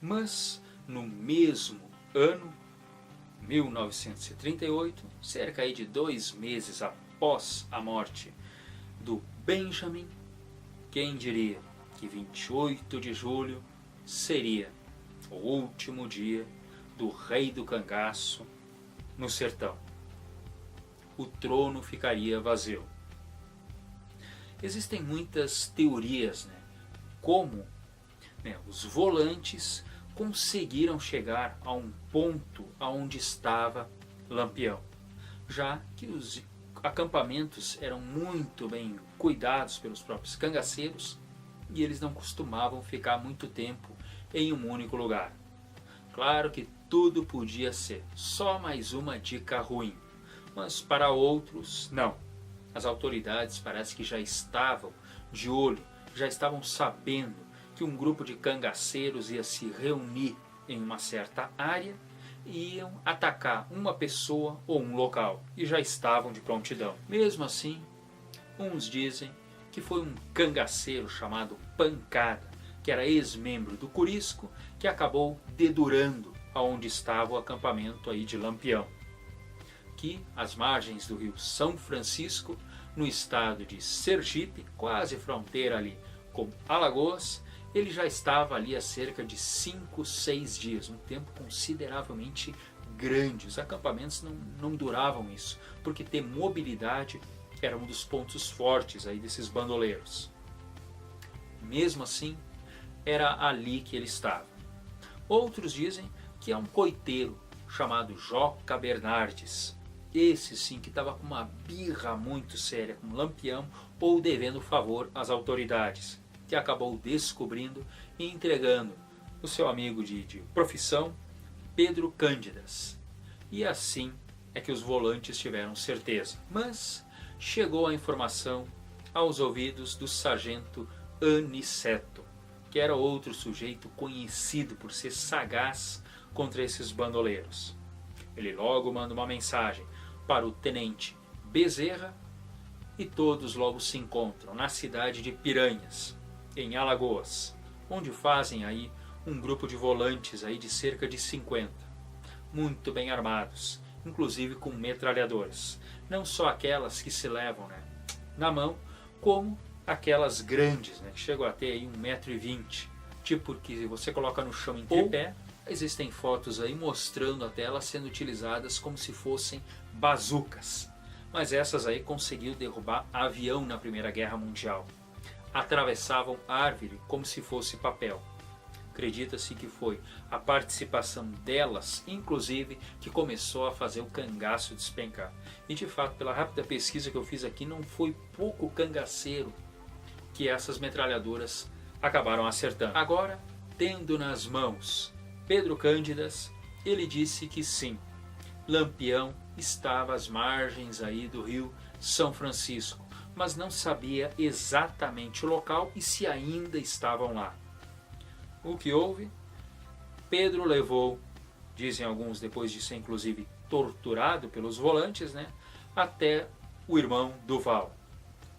Mas no mesmo ano, 1938, cerca aí de 2 meses após a morte do Benjamin, quem diria que 28 de julho seria o último dia do rei do cangaço no sertão. O trono ficaria vazio. Existem muitas teorias, como os volantes conseguiram chegar a um ponto onde estava Lampião, já que os acampamentos eram muito bem cuidados pelos próprios cangaceiros e eles não costumavam ficar muito tempo em um único lugar. Claro que tudo podia ser só mais uma dica ruim, mas para outros não. As autoridades parece que já estavam de olho, já estavam sabendo que um grupo de cangaceiros ia se reunir em uma certa área e iam atacar uma pessoa ou um local, e já estavam de prontidão. Mesmo assim, uns dizem que foi um cangaceiro chamado Pancada, que era ex-membro do Curisco, que acabou dedurando aonde estava o acampamento aí de Lampião, que às margens do rio São Francisco, no estado de Sergipe, quase fronteira ali com Alagoas, ele já estava ali há cerca de 5, 6 dias, um tempo consideravelmente grande. Os acampamentos não duravam isso, porque ter mobilidade era um dos pontos fortes aí desses bandoleiros. Mesmo assim, era ali que ele estava. Outros dizem que é um coiteiro chamado Joca Bernardes. Esse sim que estava com uma birra muito séria com Lampião ou devendo favor às autoridades, que acabou descobrindo e entregando o seu amigo de profissão, Pedro Cândidas. E assim é que os volantes tiveram certeza. Mas chegou a informação aos ouvidos do sargento Aniceto, que era outro sujeito conhecido por ser sagaz contra esses bandoleiros. Ele logo manda uma mensagem para o tenente Bezerra e todos logo se encontram na cidade de Piranhas, em Alagoas, onde fazem aí um grupo de volantes aí de cerca de 50, muito bem armados, inclusive com metralhadoras, não só aquelas que se levam na mão, como aquelas grandes, que chegam a ter aí 1,20 m, tipo que você coloca no chão em tripé. Existem fotos aí mostrando até elas sendo utilizadas como se fossem bazucas, mas essas aí conseguiu derrubar avião na Primeira Guerra Mundial. Atravessavam árvore como se fosse papel. Acredita-se que foi a participação delas, inclusive, que começou a fazer o cangaço despencar. E de fato, pela rápida pesquisa que eu fiz aqui, não foi pouco cangaceiro que essas metralhadoras acabaram acertando. Agora, tendo nas mãos Pedro Cândidas, ele disse que sim, Lampião estava às margens aí do rio São Francisco, mas não sabia exatamente o local e se ainda estavam lá. O que houve? Pedro levou, dizem alguns depois de ser inclusive torturado pelos volantes, até o irmão Duval.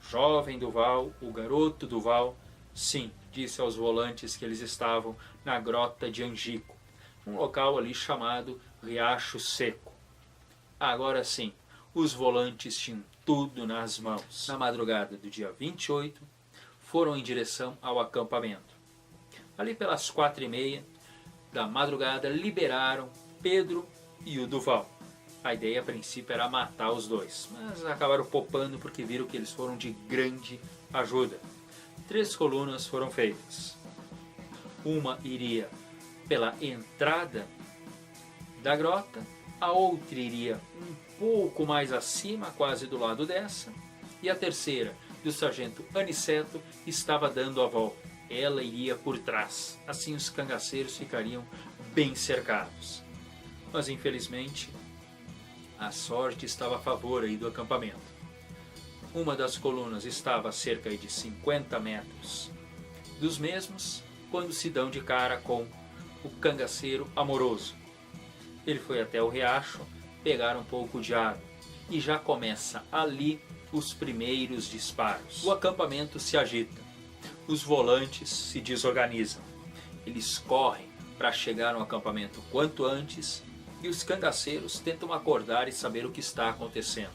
Jovem Duval, o garoto Duval, sim, disse aos volantes que eles estavam na Grota de Angico, um local ali chamado Riacho Seco. Agora sim, os volantes tinham tudo nas mãos. Na madrugada do dia 28, foram em direção ao acampamento. Ali pelas 4h30 da madrugada, liberaram Pedro e o Duval. A ideia a princípio era matar os dois, mas acabaram popando porque viram que eles foram de grande ajuda. 3 colunas foram feitas. Uma iria pela entrada da grota, a outra iria um pouco mais acima, quase do lado dessa, e a terceira, do sargento Aniceto, estava dando a volta. Ela iria por trás, assim os cangaceiros ficariam bem cercados. Mas infelizmente, a sorte estava a favor aí do acampamento. Uma das colunas estava a cerca de 50 metros dos mesmos, quando se dão de cara com o cangaceiro Amoroso. Ele foi até o riacho, pegar um pouco de água, e já começa ali os primeiros disparos. O acampamento se agita, os volantes se desorganizam, eles correm para chegar no acampamento quanto antes e os cangaceiros tentam acordar e saber o que está acontecendo.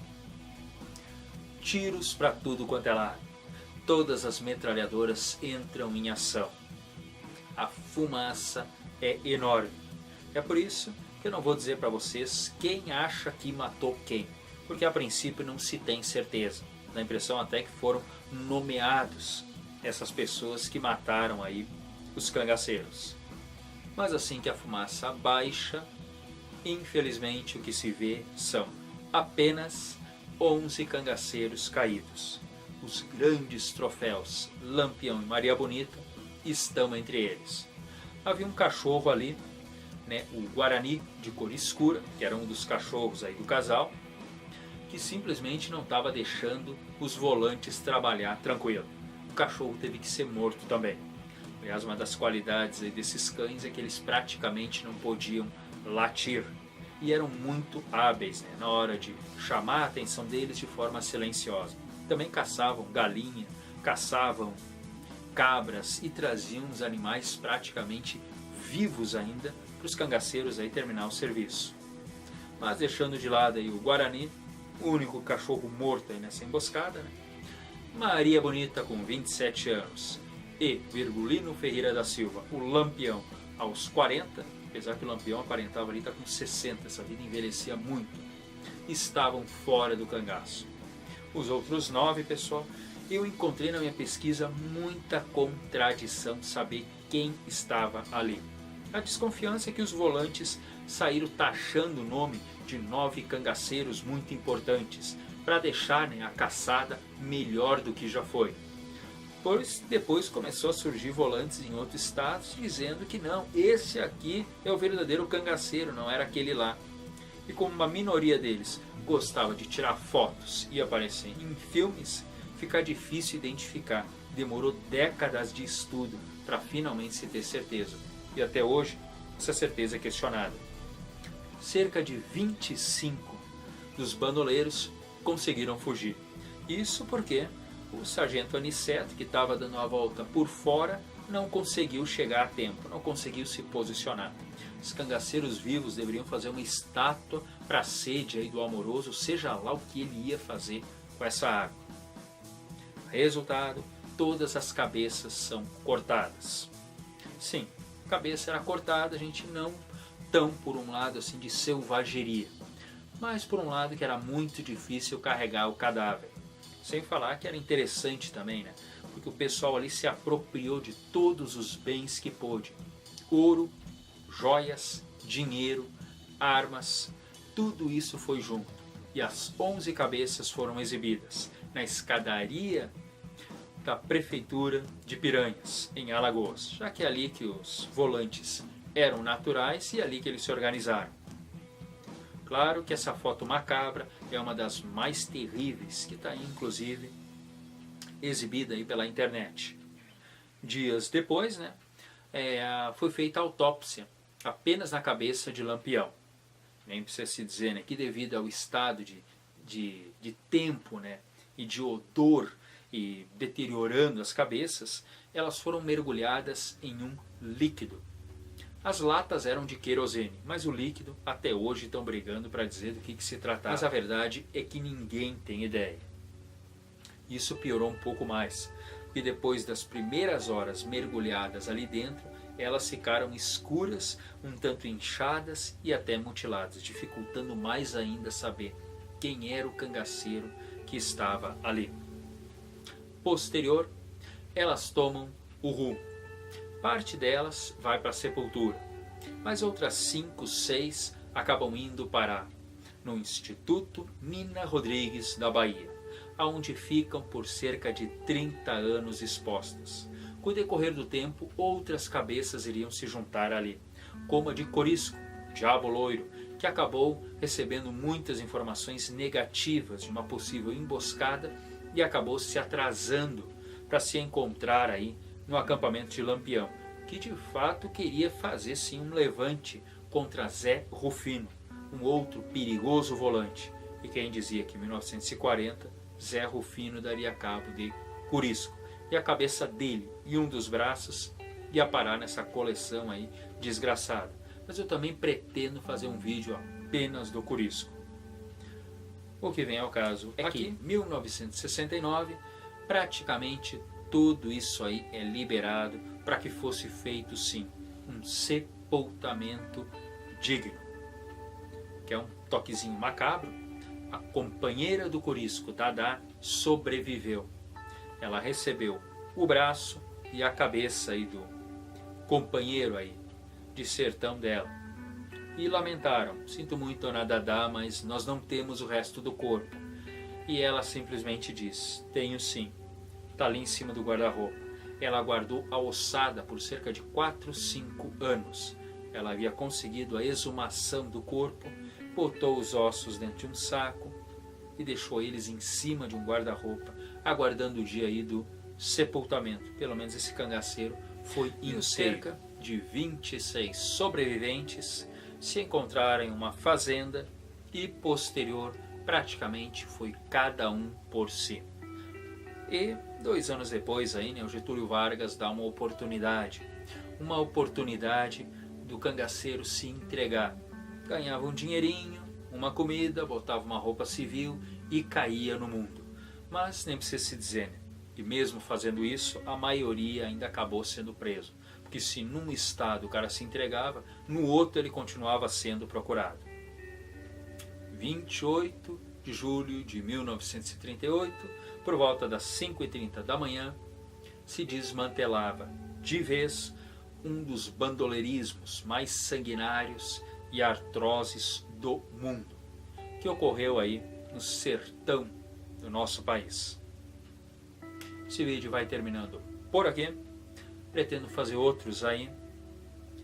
Tiros para tudo quanto é lado. Todas as metralhadoras entram em ação. A fumaça é enorme. É por isso que eu não vou dizer para vocês quem acha que matou quem, porque a princípio não se tem certeza. Dá a impressão até que foram nomeados essas pessoas que mataram aí os cangaceiros. Mas assim que a fumaça baixa, infelizmente o que se vê são apenas 11 cangaceiros caídos. Os grandes troféus Lampião e Maria Bonita estão entre eles. Havia um cachorro ali, né, o Guarani de cor escura, que era um dos cachorros aí do casal, que simplesmente não estava deixando os volantes trabalhar tranquilo. O cachorro teve que ser morto também. Aliás, uma das qualidades aí desses cães é que eles praticamente não podiam latir. E eram muito hábeis, né, na hora de chamar a atenção deles de forma silenciosa. Também caçavam galinha, caçavam cabras e traziam os animais praticamente vivos ainda para os cangaceiros aí terminar o serviço. Mas deixando de lado aí o Guarani, o único cachorro morto aí nessa emboscada, né? Maria Bonita com 27 anos e Virgulino Ferreira da Silva, o Lampião, aos 40, apesar que o Lampião aparentava ali estar com 60, essa vida envelhecia muito, estavam fora do cangaço. Os outros 9, pessoal, eu encontrei na minha pesquisa muita contradição de saber quem estava ali. A desconfiança é que os volantes saíram taxando o nome de 9 cangaceiros muito importantes, para deixar, né, a caçada melhor do que já foi. Pois depois começou a surgir volantes em outros estados dizendo que não, esse aqui é o verdadeiro cangaceiro, não era aquele lá. E como uma minoria deles gostava de tirar fotos e aparecer em filmes, fica difícil identificar. Demorou décadas de estudo para finalmente se ter certeza. E até hoje, essa certeza é questionada. Cerca de 25 dos bandoleiros conseguiram fugir. Isso porque o sargento Aniceto, que estava dando uma volta por fora, não conseguiu chegar a tempo, não conseguiu se posicionar. Os cangaceiros vivos deveriam fazer uma estátua para a sede aí do amoroso, seja lá o que ele ia fazer com essa água. Resultado, todas as cabeças são cortadas. Sim, a cabeça era cortada, a gente não tão por um lado assim de selvageria, mas por um lado que era muito difícil carregar o cadáver. Sem falar que era interessante também, né? Porque o pessoal ali se apropriou de todos os bens que pôde. Ouro, joias, dinheiro, armas, tudo isso foi junto. E as 11 cabeças foram exibidas na escadaria da Prefeitura de Piranhas, em Alagoas, já que é ali que os volantes eram naturais e é ali que eles se organizaram. Claro que essa foto macabra é uma das mais terríveis, que está aí, inclusive, exibida aí pela internet. Dias depois, né, foi feita a autópsia apenas na cabeça de Lampião. Nem precisa se dizer, né, que devido ao estado de tempo, né, e de odor e deteriorando as cabeças, elas foram mergulhadas em um líquido. As latas eram de querosene, mas o líquido até hoje estão brigando para dizer do que se tratava. Mas a verdade é que ninguém tem ideia. Isso piorou um pouco mais, e depois das primeiras horas mergulhadas ali dentro, elas ficaram escuras, um tanto inchadas e até mutiladas, dificultando mais ainda saber quem era o cangaceiro que estava ali. Posterior, elas tomam o rumo. Parte delas vai para a sepultura, mas outras 5, 6 acabam indo parar no Instituto Nina Rodrigues da Bahia, onde ficam por cerca de 30 anos expostas. Com o decorrer do tempo, outras cabeças iriam se juntar ali, como a de Corisco, Diabo Loiro, que acabou recebendo muitas informações negativas de uma possível emboscada e acabou se atrasando para se encontrar aí no acampamento de Lampião, que de fato queria fazer sim um levante contra Zé Rufino, um outro perigoso volante. E quem dizia que em 1940 Zé Rufino daria cabo de Corisco, e a cabeça dele e um dos braços ia parar nessa coleção aí desgraçada. Mas eu também pretendo fazer um vídeo apenas do Corisco. O que vem ao caso é que em 1969 praticamente tudo isso aí é liberado para que fosse feito sim um sepultamento digno. Que é um toquezinho macabro. A companheira do Corisco, Dadá, sobreviveu. Ela recebeu o braço e a cabeça aí do companheiro aí de sertão dela. E lamentaram: sinto muito, dona Dadá, mas nós não temos o resto do corpo. E ela simplesmente diz: tenho sim, está ali em cima do guarda-roupa. Ela guardou a ossada por cerca de 4, 5 anos. Ela havia conseguido a exumação do corpo, botou os ossos dentro de um saco e deixou eles em cima de um guarda-roupa, aguardando o dia aí do sepultamento. Pelo menos esse cangaceiro foi inteiro. Cerca de 26 sobreviventes se encontraram em uma fazenda e posterior praticamente foi cada um por si. E 2 anos depois aí, o Getúlio Vargas dá uma oportunidade do cangaceiro se entregar. Ganhava um dinheirinho, uma comida, botava uma roupa civil e caía no mundo. Mas nem precisa se dizer, né? E mesmo fazendo isso, a maioria ainda acabou sendo preso. Porque se num estado o cara se entregava, no outro ele continuava sendo procurado. 28 de julho de 1938, por volta das 5h30 da manhã, se desmantelava de vez um dos bandoleirismos mais sanguinários e atrozes do mundo, que ocorreu aí no sertão do nosso país. Esse vídeo vai terminando por aqui. Pretendo fazer outros aí.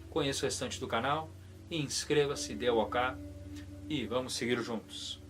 Conheça o restante do canal e inscreva-se, dê o OK e vamos seguir juntos.